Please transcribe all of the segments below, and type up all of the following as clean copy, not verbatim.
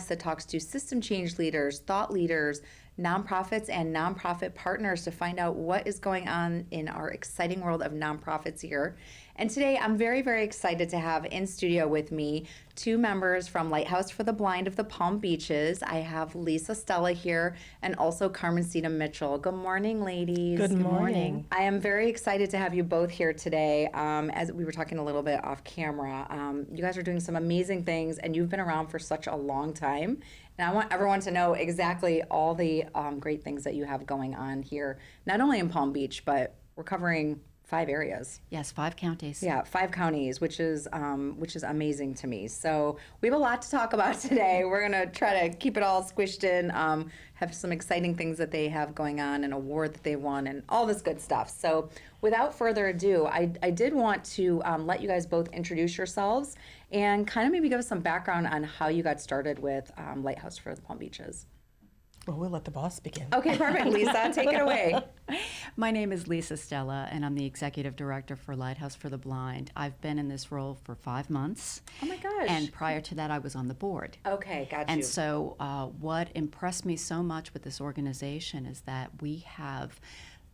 That talks to system change leaders, thought leaders, nonprofits, and nonprofit partners to find out what is going on in our exciting world of nonprofits here. And today I'm very, very excited to have in studio with me two members from Lighthouse for the Blind of the Palm Beaches. I have Lisa Stella here and also Carmencita Mitchell. Good morning, ladies. Good morning. I am very excited to have you both here today. As we were talking a little bit off camera, you guys are doing some amazing things and you've been around for such a long time. And I want everyone to know exactly all the great things that you have going on here, not only in Palm Beach, but we're covering 5 areas. Yes, 5 counties. Yeah, 5 counties, which is amazing to me. So we have a lot to talk about today. We're gonna try to keep it all squished in. Have some exciting things that they have going on, an award that they won, and all this good stuff. So without further ado, I did want to let you guys both introduce yourselves and kind of maybe give us some background on how you got started with Lighthouse for the Palm Beaches. Well, we'll let the boss begin. Okay, perfect. Lisa, take it away. My name is Lisa Stella, and I'm the Executive Director for Lighthouse for the Blind. I've been in this role for 5 months. Oh my gosh. And prior to that, I was on the board. Okay, got you. And so what impressed me so much with this organization is that we have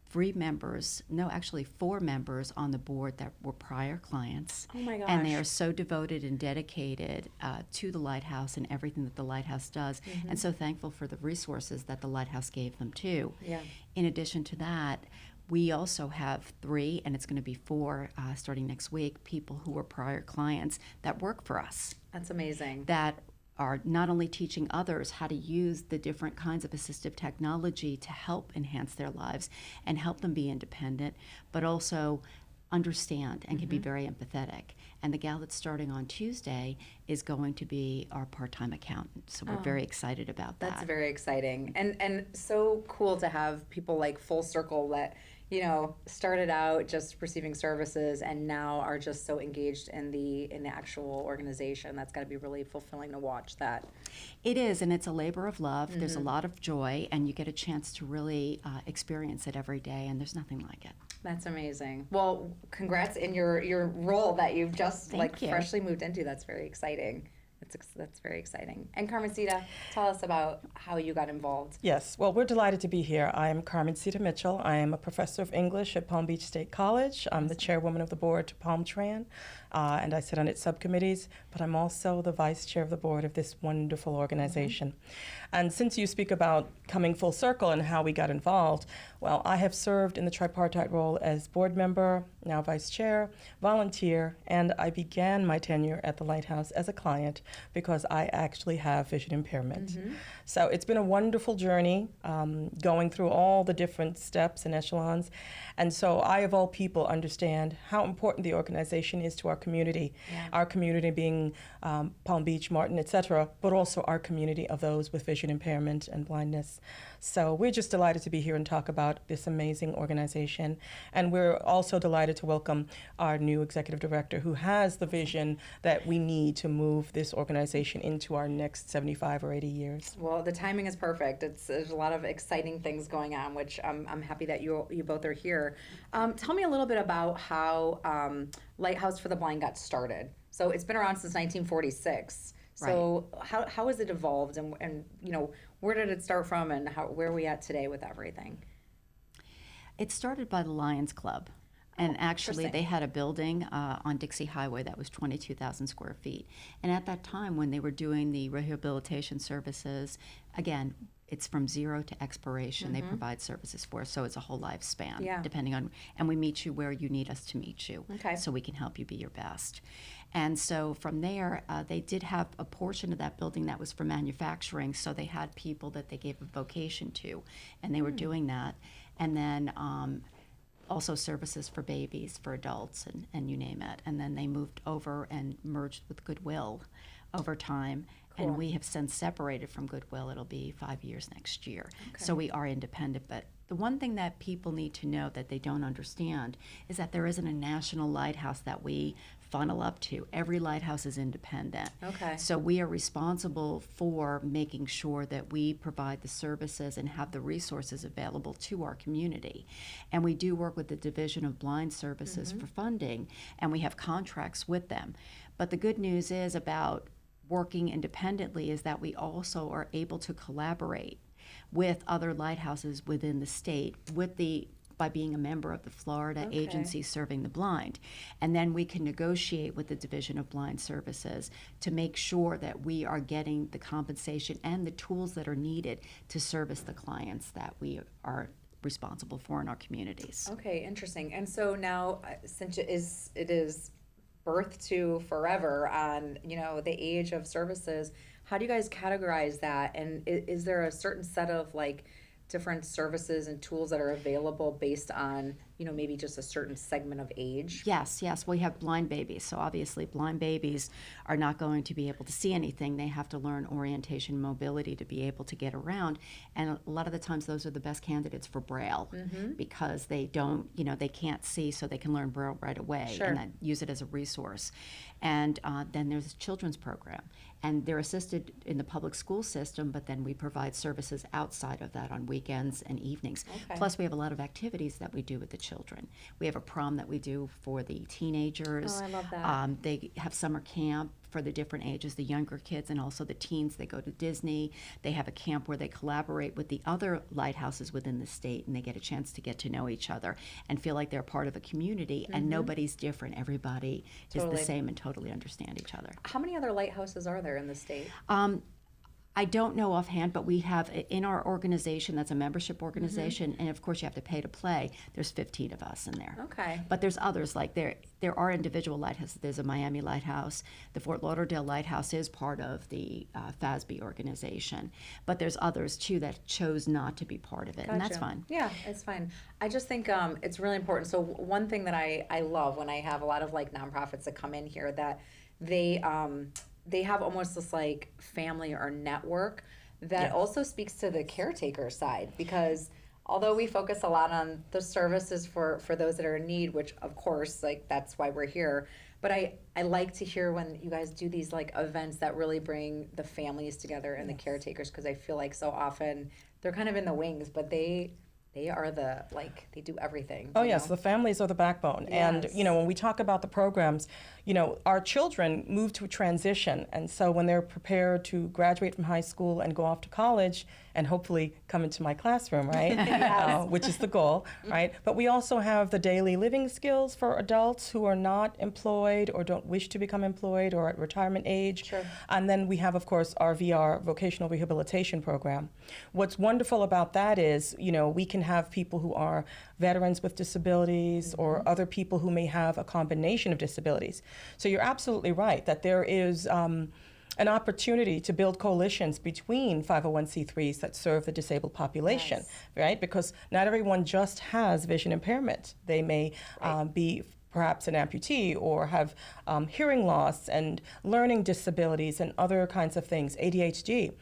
4 members on the board that were prior clients. Oh my gosh. And they are so devoted and dedicated to the Lighthouse and everything that the Lighthouse does, and so thankful for the resources that the Lighthouse gave them too. Yeah. In addition to that, we also have 3, and it's going to be 4 starting next week, people who are prior clients that work for us. That's amazing. That are not only teaching others how to use the different kinds of assistive technology to help enhance their lives and help them be independent, but also understand and can be very empathetic. And the gal that's starting on Tuesday is going to be our part-time accountant. So we're very excited about that. That's very exciting. And so cool to have people like full circle that, you know, started out just receiving services and now are just so engaged in the actual organization. That's got to be really fulfilling to watch that. It is, and it's a labor of love. There's a lot of joy, and you get a chance to really experience it every day, and there's nothing like it. That's amazing. Well, congrats in your role that you've just Thank you. freshly moved into. That's very exciting. That's very exciting. And Carmencita, tell us about how you got involved. Yes, well, we're delighted to be here. I am Carmencita Mitchell. I am a professor of English at Palm Beach State College. I'm the chairwoman of the board to PalmTran, and I sit on its subcommittees, but I'm also the vice chair of the board of this wonderful organization. And since you speak about coming full circle and how we got involved, well, I have served in the tripartite role as board member, now vice chair, volunteer, and I began my tenure at the Lighthouse as a client because I actually have vision impairment. So it's been a wonderful journey going through all the different steps and echelons. And so I, of all people, understand how important the organization is to our community, our community being Palm Beach, Martin, et cetera, but also our community of those with vision impairment and blindness. So we're just delighted to be here and talk about this amazing organization. And we're also delighted to welcome our new executive director who has the vision that we need to move this organization into our next 75 or 80 years. Well, the timing is perfect. There's a lot of exciting things going on, which I'm happy that you both are here. Tell me a little bit about how Lighthouse for the Blind got started. So it's been around since 1946. So how has it evolved, and you know, where did it start from, and where are we at today with everything? It started by the Lions Club. And actually, they had a building on Dixie Highway that was 22,000 square feet. And at that time, when they were doing the rehabilitation services, again, it's from 0 to expiration. They provide services for us, so it's a whole lifespan, depending on, and we meet you where you need us to meet you, so we can help you be your best. And so from there, they did have a portion of that building that was for manufacturing, so they had people that they gave a vocation to, and they were doing that. And then also services for babies, for adults, and you name it. And then they moved over and merged with Goodwill over time. And we have since separated from Goodwill. It'll be 5 years next year. So we are independent, but the one thing that people need to know that they don't understand is that there isn't a national lighthouse that we funnel up to. Every lighthouse is independent. Okay. So we are responsible for making sure that we provide the services and have the resources available to our community. And we do work with the Division of Blind Services for funding, and we have contracts with them. But the good news is about working independently is that we also are able to collaborate with other lighthouses within the state by being a member of the Florida Agency Serving the Blind. And then we can negotiate with the Division of Blind Services to make sure that we are getting the compensation and the tools that are needed to service the clients that we are responsible for in our communities. Okay, interesting. And so now, since it is birth to forever on, the age of services, how do you guys categorize that? And is there a certain set of different services and tools that are available based on, maybe just a certain segment of age? Yes. We have blind babies. So obviously blind babies are not going to be able to see anything. They have to learn orientation and mobility to be able to get around. And a lot of the times those are the best candidates for Braille because they don't, they can't see, so they can learn Braille right away and then use it as a resource. And then there's a children's program. And they're assisted in the public school system, but then we provide services outside of that on weekends and evenings. Okay. Plus, we have a lot of activities that we do with the children. We have a prom that we do for the teenagers. Oh, I love that. They have summer camp for the different ages, the younger kids and also the teens. They go to Disney. They have a camp where they collaborate with the other lighthouses within the state, and they get a chance to get to know each other and feel like they're part of a community, and nobody's different. Everybody is the same and totally understand each other. How many other lighthouses are there in the state? I don't know offhand, but we have in our organization, that's a membership organization, and of course you have to pay to play, there's 15 of us in there. Okay. But there's others, like there are individual lighthouses. There's a Miami Lighthouse. The Fort Lauderdale Lighthouse is part of the FASB organization. But there's others too that chose not to be part of it, and that's fine. Yeah, it's fine. I just think it's really important. So one thing that I love when I have a lot of nonprofits that come in here, that they have almost this family or network that also speaks to the caretaker side, because although we focus a lot on the services for those that are in need, which of course that's why we're here, but I like to hear when you guys do these events that really bring the families together and the caretakers, because I feel so often they're kind of in the wings, but they are they do everything. Oh, yes, the families are the backbone. Yes. And, when we talk about the programs, our children move to a transition. And so when they're prepared to graduate from high school and go off to college and hopefully come into my classroom, right? Which is the goal, right? But we also have the daily living skills for adults who are not employed or don't wish to become employed or at retirement age. Sure. And then we have, of course, our VR vocational rehabilitation program. What's wonderful about that is, we can have people who are veterans with disabilities or other people who may have a combination of disabilities. So you're absolutely right that there is an opportunity to build coalitions between 501c3s that serve the disabled population, right? Because not everyone just has vision impairment. They may be perhaps an amputee or have hearing loss and learning disabilities and other kinds of things, ADHD.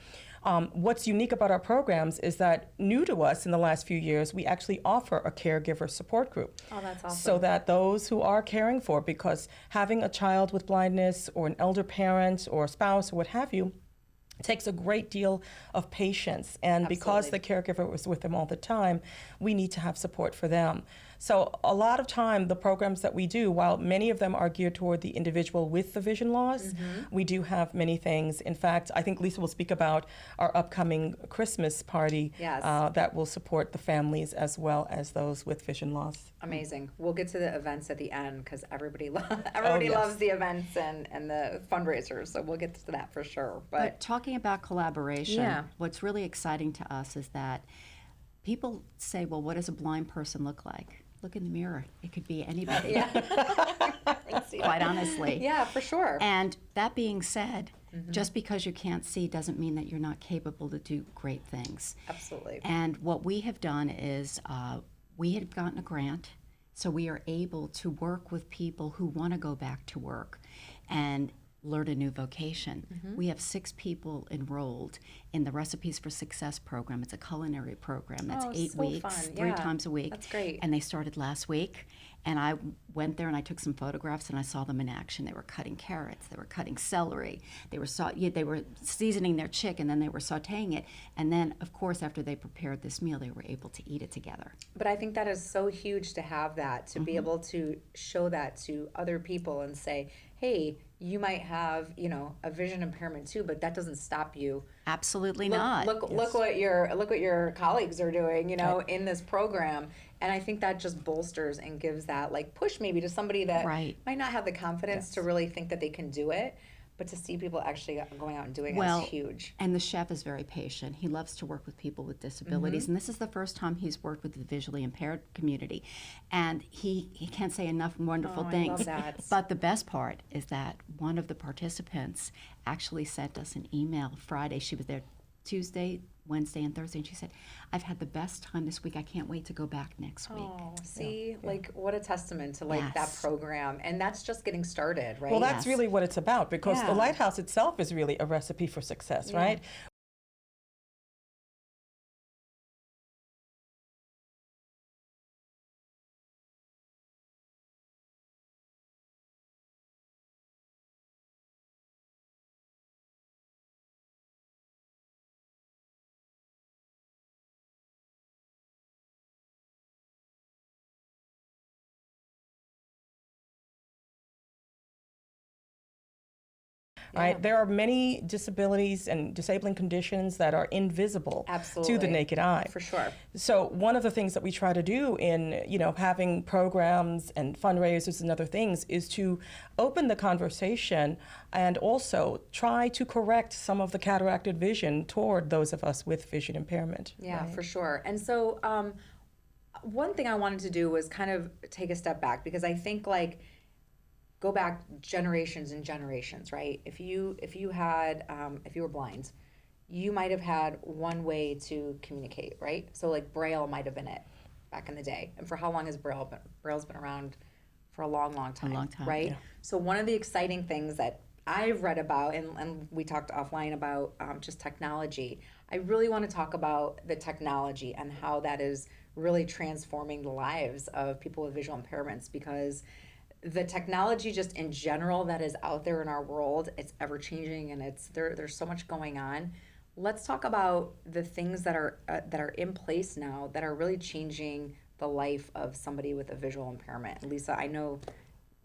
What's unique about our programs is that new to us in the last few years, we actually offer a caregiver support group. Oh, that's awesome. So that those who are caring for, because having a child with blindness or an elder parent or spouse or what have you, takes a great deal of patience. And because the caregiver was with them all the time, we need to have support for them. So a lot of time, the programs that we do, while many of them are geared toward the individual with the vision loss, we do have many things. In fact, I think Lisa will speak about our upcoming Christmas party that will support the families as well as those with vision loss. Amazing. We'll get to the events at the end, because everybody loves the events and the fundraisers, so we'll get to that for sure. But talking about collaboration, what's really exciting to us is that people say, well, what does a blind person look like? Look in the mirror. It could be anybody. Quite honestly. Yeah, for sure. And that being said, just because you can't see doesn't mean that you're not capable to do great things. Absolutely. And what we have done is we had gotten a grant, so we are able to work with people who want to go back to work. And learn a new vocation. We have 6 people enrolled in the Recipes for Success program. It's a culinary program. That's 8 so weeks, fun. 3 Yeah, times a week. that's great. And they started last week. And I went there and I took some photographs and I saw them in action. They were cutting carrots, they were cutting celery, they were seasoning their chicken, then they were sautéing it. And then, of course, after they prepared this meal, they were able to eat it together. But I think that is so huge to have that, to be able to show that to other people and say, hey, you might have, you know, a vision impairment too, but that doesn't stop you. Absolutely Look, not. look what your colleagues are doing, you know, in this program. And I think that just bolsters and gives that like push maybe to somebody that Right. might not have the confidence to really think that they can do it. But to see people actually going out and doing it is huge. And the chef is very patient. He loves to work with people with disabilities. And this is the first time he's worked with the visually impaired community. And he can't say enough wonderful things. I love that. But the best part is that one of the participants actually sent us an email Friday. She was there Tuesday, Wednesday, and Thursday. And she said, I've had the best time this week. I can't wait to go back next week. Oh, see, like what a testament to like that program. And that's just getting started, right? Well, that's really what it's about, because Yeah. the Lighthouse itself is really a recipe for success, right? Right? There are many disabilities and disabling conditions that are invisible to the naked eye. For sure. So one of the things that we try to do in, you know, having programs and fundraisers and other things is to open the conversation and also try to correct some of the cataracted vision toward those of us with vision impairment. Yeah, for sure. And so one thing I wanted to do was kind of take a step back, because I think like go back generations and generations, right? If you were blind, you might have had one way to communicate, right? So like Braille might have been it back in the day. And for how long has Braille been? Braille's been around for a long, long time. A long time, right? yeah. So one of the exciting things that I've read about, and we talked offline about just technology, I really want to talk about the technology and how that is really transforming the lives of people with visual impairments, because the technology just in general that is out there in our world, it's ever changing, and there's so much going on. Let's talk about the things that are in place now that are really changing the life of somebody with a visual impairment. Lisa, I know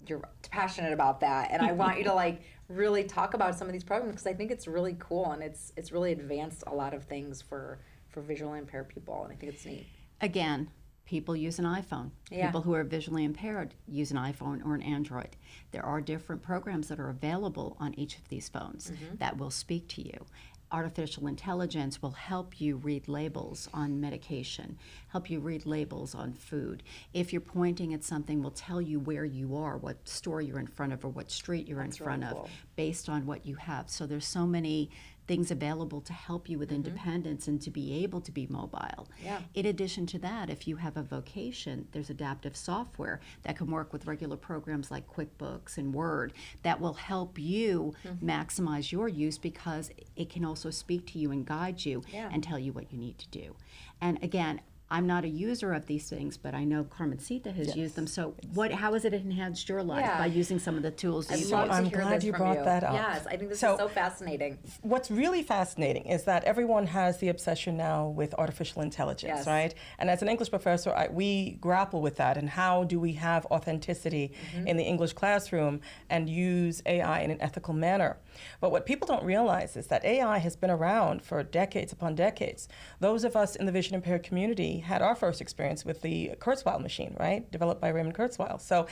you're passionate about that, and I want you to like really talk about some of these programs, because I think it's really cool, and it's really advanced a lot of things for visually impaired people, and I think it's neat. Again, people use an iPhone. Yeah. People who are visually impaired use an iPhone or an Android. There are different programs that are available on each of these phones that will speak to you. Artificial intelligence will help you read labels on medication, help you read labels on food. If you're pointing at something, will tell you where you are, what store you're in front of, or what street you're in front of, based on what you have. So there's so many things available to help you with independence and to be able to be mobile. Yeah. In addition to that, if you have a vocation, there's adaptive software that can work with regular programs like QuickBooks and Word that will help you maximize your use, because it can also speak to you and guide you and tell you what you need to do. And again, I'm not a user of these things, but I know Carmencita has used them. So how has it enhanced your life by using some of the tools that you use? I'm glad you brought that up. Yes, I think this is so fascinating. What's really fascinating is that everyone has the obsession now with artificial intelligence, right? And as an English professor, we grapple with that, and how do we have authenticity in the English classroom and use AI in an ethical manner. But what people don't realize is that AI has been around for decades upon decades. Those of us in the vision impaired community had our first experience with the Kurzweil machine, right? Developed by Raymond Kurzweil. So,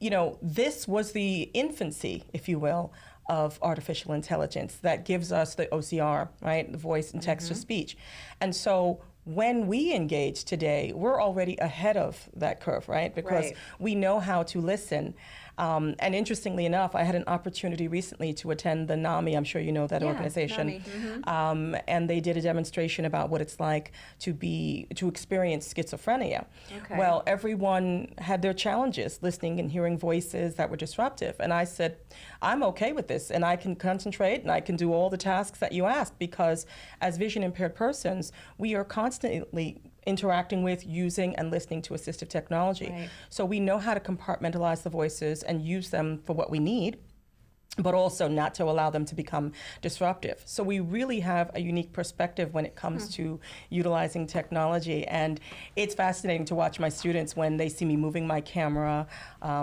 you know, this was the infancy, if you will, of artificial intelligence that gives us the OCR, right? The voice and text to speech. And so when we engage today, we're already ahead of that curve, right? Because we know how to listen. And interestingly enough, I had an opportunity recently to attend the NAMI. I'm sure you know that organization. NAMI. And they did a demonstration about what it's like to experience schizophrenia. Okay. Well, everyone had their challenges, listening and hearing voices that were disruptive. And I said, I'm okay with this, and I can concentrate, and I can do all the tasks that you asked, because as vision impaired persons, we are constantly interacting with, using, and listening to assistive technology. Right. So we know how to compartmentalize the voices and use them for what we need, but also not to allow them to become disruptive. So we really have a unique perspective when it comes to utilizing technology. And it's fascinating to watch my students when they see me moving my camera,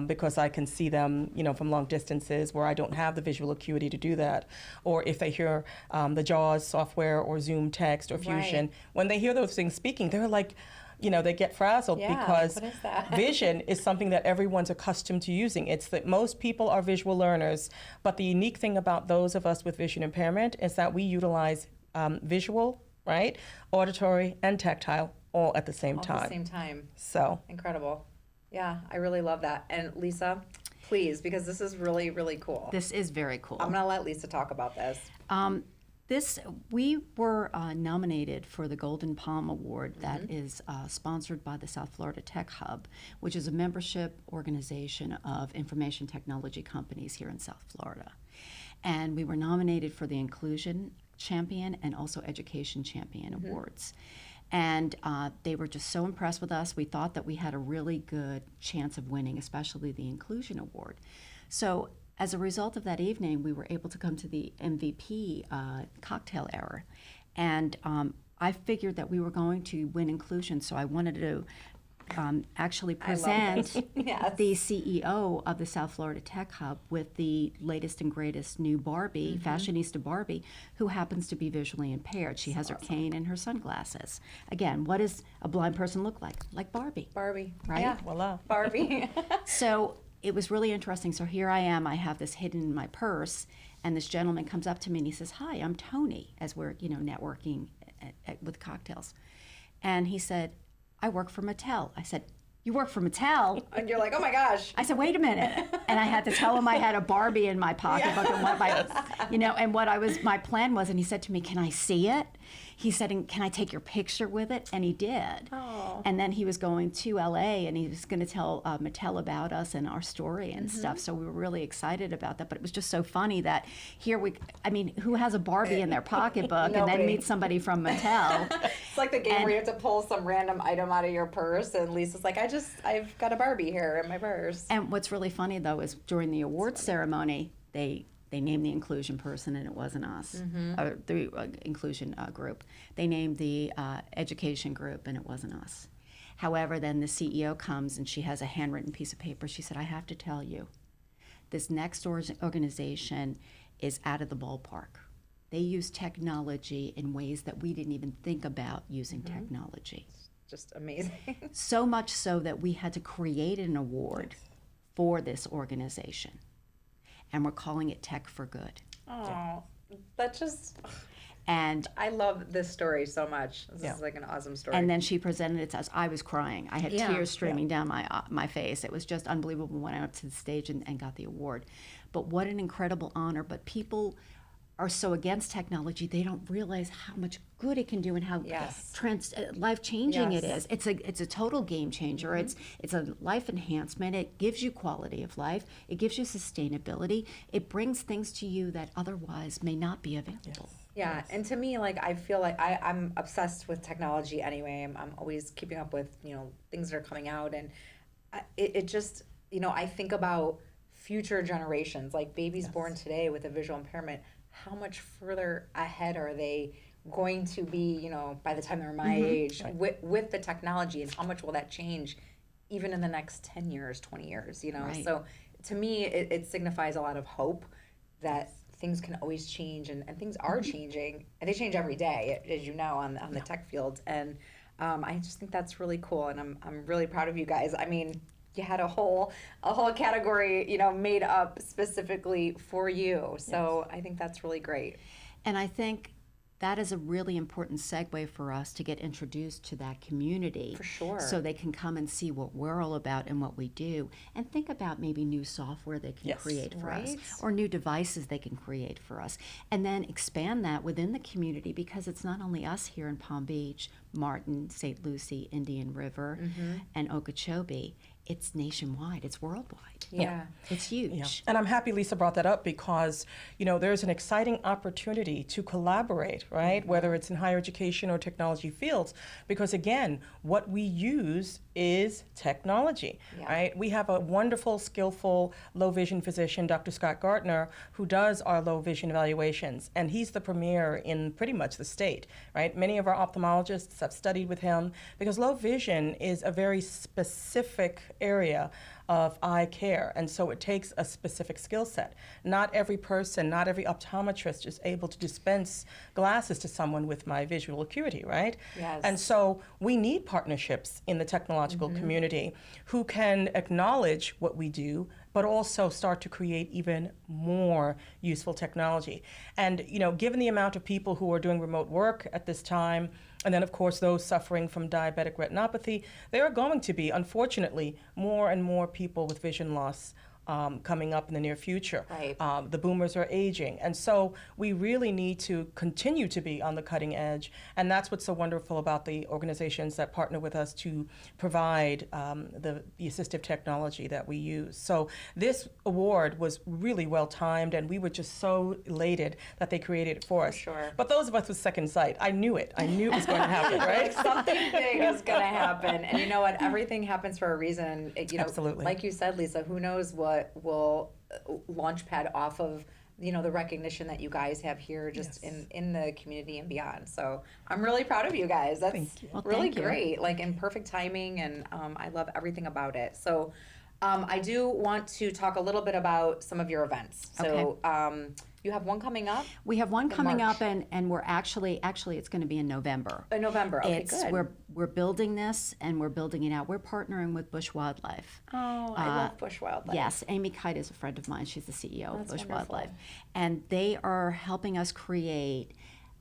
because I can see them, from long distances where I don't have the visual acuity to do that. Or if they hear the JAWS software or Zoom text or Fusion, Right. when they hear those things speaking, they're like, they get frazzled because what is that? vision is something that everyone's accustomed to using. It's that most people are visual learners, but the unique thing about those of us with vision impairment is that we utilize visual, right, auditory, and tactile all at the same All time. at the same time. So Incredible. Yeah, I really love that. And Lisa, please, because this is really, really cool. This is very cool. I'm going to let Lisa talk about this. We were nominated for the Golden Palm Award that is sponsored by the South Florida Tech Hub, which is a membership organization of information technology companies here in South Florida. And we were nominated for the Inclusion Champion and also Education Champion Awards. And they were just so impressed with us. We thought that we had a really good chance of winning, especially the Inclusion Award. So as a result of that evening, we were able to come to the MVP cocktail hour. And I figured that we were going to win inclusion, so I wanted to actually present Yes. the CEO of the South Florida Tech Hub with the latest and greatest new Barbie, fashionista Barbie, who happens to be visually impaired. She has her cane and her sunglasses. Again, what does a blind person look like? Like Barbie. Barbie. Right? Yeah. voila. Barbie. So it was really interesting. So here I am, I have this hidden in my purse, and this gentleman comes up to me and he says, "Hi, I'm Tony," as we're, networking with cocktails. And he said, "I work for Mattel." I said, "You work for Mattel?" And you're like, oh my gosh. I said, "Wait a minute." And I had to tell him I had a Barbie in my pocketbook and what my plan was. And he said to me, "Can I see it?" He said, "And can I take your picture with it?" And he did. Oh. And then he was going to LA and he was going to tell Mattel about us and our story and stuff. So we were really excited about that. But it was just so funny that who has a Barbie in their pocketbook and then Nobody. meets somebody from Mattel? It's like the game where you have to pull some random item out of your purse, and Lisa's like, I've got a Barbie here in my purse. And what's really funny though is during the awards ceremony, they named the inclusion person and it wasn't us, or the inclusion group. They named the education group and it wasn't us. However, then the CEO comes and she has a handwritten piece of paper. She said, "I have to tell you, this next organization is out of the ballpark. They use technology in ways that we didn't even think about using technology. Just amazing. So much so that we had to create an award for this organization. And we're calling it Tech for Good." Oh, that just, And I love this story so much. This is like an awesome story. and then she presented it to us. I was crying. I had Yeah. tears streaming down my face. It was just unbelievable when I went to the stage and got the award. But what an incredible honor. But people are so against technology, they don't realize how much good it can do and how Yes. life-changing it Yes. is. It's a total game changer. It's a life enhancement. It gives you quality of life. It gives you sustainability. It brings things to you that otherwise may not be available. Yeah, and to me, like, I feel like I'm obsessed with technology anyway. I'm always keeping up with, things that are coming out. And it just, I think about future generations, like babies born today with a visual impairment. How much further ahead are they going to be, by the time they're my age, with the technology, and how much will that change even in the next 10 years, 20 years, Right. So to me, it signifies a lot of hope that things can always change, and things are changing, and they change every day, as you know, on the tech field. And I just think that's really cool, and I'm really proud of you guys. I mean, you had a whole category, made up specifically for you. So I think that's really great. And I think that is a really important segue for us to get introduced to that community. For sure. So they can come and see what we're all about and what we do, and think about maybe new software they can create for us, or new devices they can create for us, and then expand that within the community, because it's not only us here in Palm Beach, Martin, St. Lucie, Indian River, and Okeechobee. It's nationwide. It's worldwide. Yeah. It's huge. Yeah. And I'm happy Lisa brought that up, because, there's an exciting opportunity to collaborate, right? Whether it's in higher education or technology fields, because again, what we use is technology, right? We have a wonderful, skillful low vision physician, Dr. Scott Gartner, who does our low vision evaluations, and he's the premier in pretty much the state, right? Many of our ophthalmologists have studied with him, because low vision is a very specific area of eye care, and so it takes a specific skill set. Not every person, not every optometrist is able to dispense glasses to someone with my visual acuity, right? Yes. And so we need partnerships in the technological community who can acknowledge what we do, but also start to create even more useful technology. And given the amount of people who are doing remote work at this time, and then of course those suffering from diabetic retinopathy, there are going to be, unfortunately, more and more people with vision loss coming up in the near future. Right. The boomers are aging, and so we really need to continue to be on the cutting edge, and that's what's so wonderful about the organizations that partner with us to provide the assistive technology that we use. So this award was really well timed, and we were just so elated that they created it for us. Sure. But those of us with second sight, I knew it was going to happen, right? Something big is going to happen, and you know what? Everything happens for a reason. Absolutely. Like you said, Lisa, who knows what will launch pad off of the recognition that you guys have here just in the community and beyond. So I'm really proud of you guys. That's really great, like in perfect timing, and I love everything about it. So I do want to talk a little bit about some of your events. So you have one coming up? We have one coming March. up, and we're actually it's going to be in November. In November, okay, good. We're building this, and we're building it out. We're partnering with Bush Wildlife. Oh, I love Bush Wildlife. Yes, Amy Kite is a friend of mine. She's the CEO of Bush wonderful. Wildlife. And they are helping us create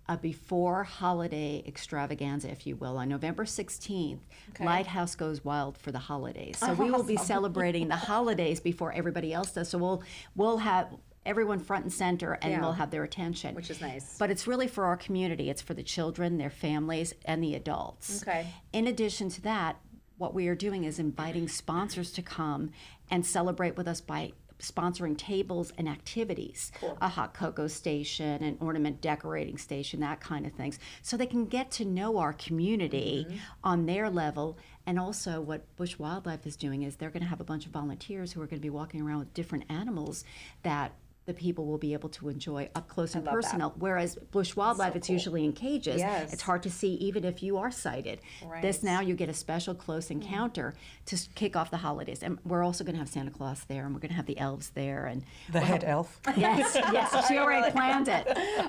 a before holiday extravaganza, if you will. On November 16th, Lighthouse goes wild for the holidays. So we will be celebrating the holidays before everybody else does. So we'll have everyone front and center, and we'll have their attention. Which is nice. But it's really for our community. It's for the children, their families, and the adults. Okay. In addition to that, what we are doing is inviting sponsors to come and celebrate with us by sponsoring tables and activities, a hot cocoa station, an ornament decorating station, that kind of things, so they can get to know our community on their level. And also what Bush Wildlife is doing is they're going to have a bunch of volunteers who are going to be walking around with different animals that the people will be able to enjoy up close and personal. Whereas Bush Wildlife, it's usually in cages. Yes. It's hard to see even if you are sighted. Right. This now you get a special close encounter to kick off the holidays. And we're also going to have Santa Claus there, and we're going to have the elves there. And The head elf. yes, she already planned it.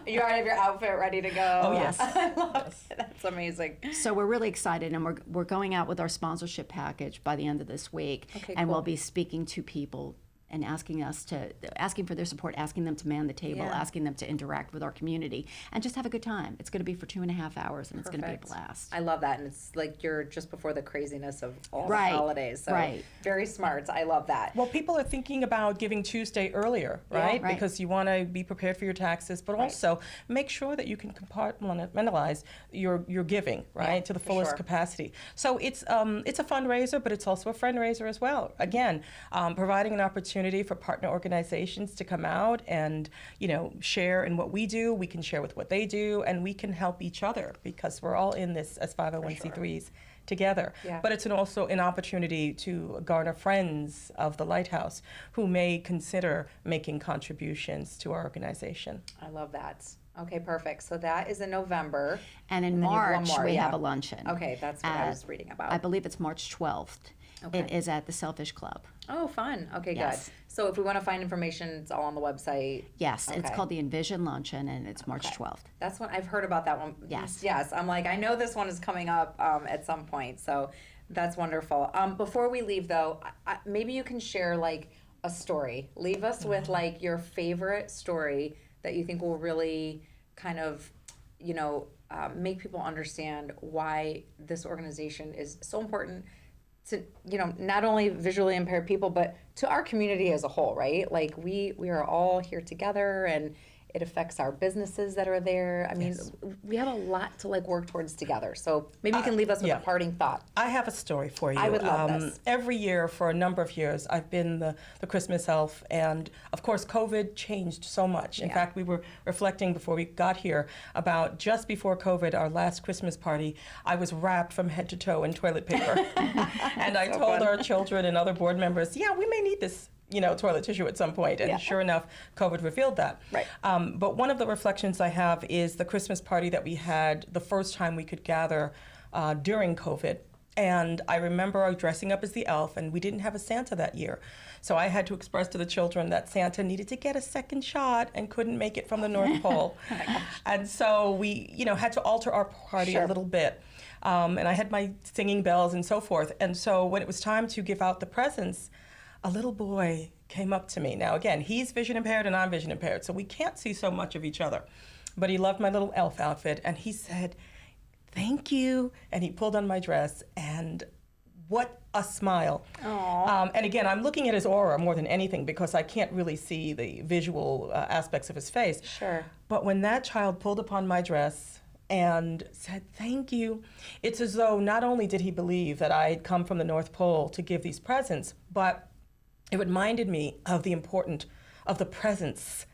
You already have your outfit ready to go. Oh, yes. I love it. That's amazing. So we're really excited, and we're going out with our sponsorship package by the end of this week. Okay, and cool. we'll be speaking to people and asking for their support, asking them to man the table, asking them to interact with our community, and just have a good time. It's going to be for 2.5 hours, and it's going to be a blast. I love that, and it's like you're just before the craziness of all the Right, holidays. So right. very smart. I love that. Well, people are thinking about Giving Tuesday earlier, right? right. Because you want to be prepared for your taxes, but also make sure that you can compartmentalize your giving, right, to the fullest capacity. So it's a fundraiser, but it's also a fundraiser as well. Again, providing an opportunity for partner organizations to come out and share in what we do. We can share with what they do, and we can help each other because we're all in this as 501c3s together. Yeah. But it's also an opportunity to garner friends of the Lighthouse who may consider making contributions to our organization. I love that. Okay, perfect. So that is in November. And in then you have one March, more, we have a luncheon. Okay, that's what I was reading about. I believe it's March 12th. Okay. It is at the Selfish Club. Oh, fun. Okay, Yes. good. So if we want to find information, it's all on the website. Yes, it's Okay. called the Envision Luncheon, and it's March 12th. That's what I've heard about that one. Yes. Yes. I'm like, I know this one is coming up at some point. So that's wonderful. Before we leave, though, maybe you can share like a story. Leave us with like your favorite story that you think will really kind of make people understand why this organization is so important to, not only visually impaired people, but to our community as a whole, right? Like we are all here together, and it affects our businesses that are there. I mean, Yes. we have a lot to work towards together. So maybe you can leave us with a parting thought. I have a story for you. I would love this. Every year for a number of years, I've been the Christmas elf, and of course, COVID changed so much. In fact, we were reflecting before we got here about just before COVID, our last Christmas party, I was wrapped from head to toe in toilet paper. And I told our children and other board members, yeah, we may need this toilet tissue at some point. And sure enough, COVID revealed that. Right. But one of the reflections I have is the Christmas party that we had the first time we could gather during COVID. And I remember dressing up as the elf, and we didn't have a Santa that year. So I had to express to the children that Santa needed to get a second shot and couldn't make it from the North Pole. And so we, had to alter our party a little bit. And I had my singing bells and so forth. And so when it was time to give out the presents, a little boy came up to me. Now, again, he's vision impaired and I'm vision impaired, so we can't see so much of each other. But he loved my little elf outfit, and he said, "Thank you." And he pulled on my dress, and what a smile. And again, I'm looking at his aura more than anything because I can't really see the visual aspects of his face. Sure. But when that child pulled upon my dress and said, "Thank you," it's as though not only did he believe that I had come from the North Pole to give these presents, but it reminded me of the importance of the presence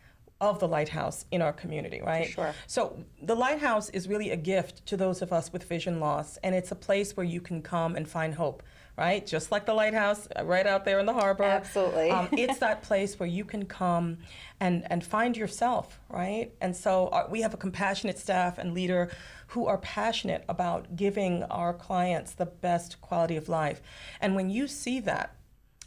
of the Lighthouse in our community, right? Sure. So the Lighthouse is really a gift to those of us with vision loss, and it's a place where you can come and find hope, right? Just like the Lighthouse right out there in the harbor. Absolutely. It's that place where you can come and find yourself, right? And so we have a compassionate staff and leader who are passionate about giving our clients the best quality of life. And when you see that,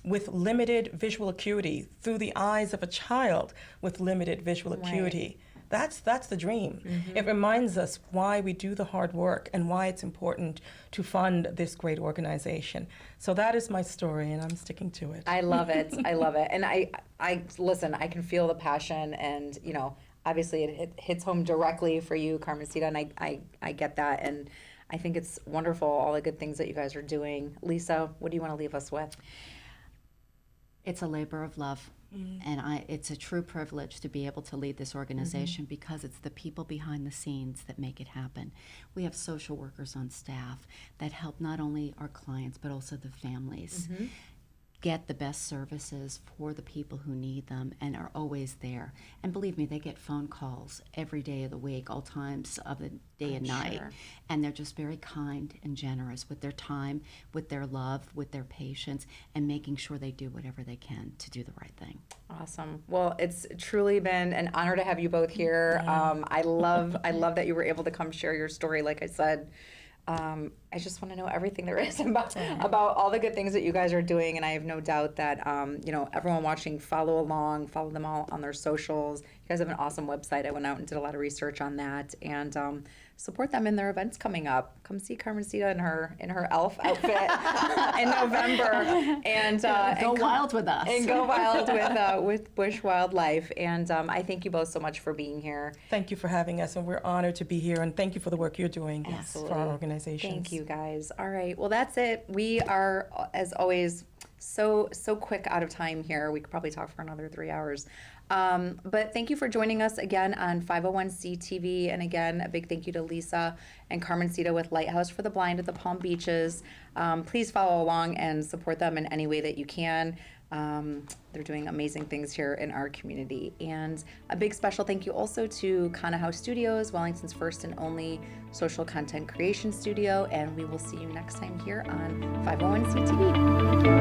with limited visual acuity through the eyes of a child with limited visual acuity, that's the dream. It reminds us why we do the hard work and why it's important to fund this great organization. So that is my story, and I'm sticking to it. I love it. I love it. And I listen, I can feel the passion, and obviously it hits home directly for you, Carmencita, and I get that, and I think it's wonderful, all the good things that you guys are doing. Lisa, what do you want to leave us with? It's a labor of love, and it's a true privilege to be able to lead this organization because it's the people behind the scenes that make it happen. We have social workers on staff that help not only our clients but also the families get the best services for the people who need them and are always there. And believe me, they get phone calls every day of the week, all times of the day and night. And they're just very kind and generous with their time, with their love, with their patience, and making sure they do whatever they can to do the right thing. Awesome. Well, it's truly been an honor to have you both here. I love that you were able to come share your story. Like I said, I just want to know everything there is about all the good things that you guys are doing, and I have no doubt that everyone watching, follow them all on their socials. You guys have an awesome website. I went out and did a lot of research on that, and support them in their events coming up. Come see Carmencita in her elf outfit in November, and Go wild with us. And go wild with Bush Wildlife. And I thank you both so much for being here. Thank you for having us, and we're honored to be here, and thank you for the work you're doing Absolutely. for our organization. Thank you, guys. All right. Well, that's it. We are, as always, so quick out of time here. We could probably talk for another 3 hours. But thank you for joining us again on 501c TV. And again, a big thank you to Lisa and Carmencita with Lighthouse for the Blind at the Palm Beaches. Please follow along and support them in any way that you can. They're doing amazing things here in our community. And a big special thank you also to Kana House Studios, Wellington's first and only social content creation studio. And we will see you next time here on 501c TV. Thank you.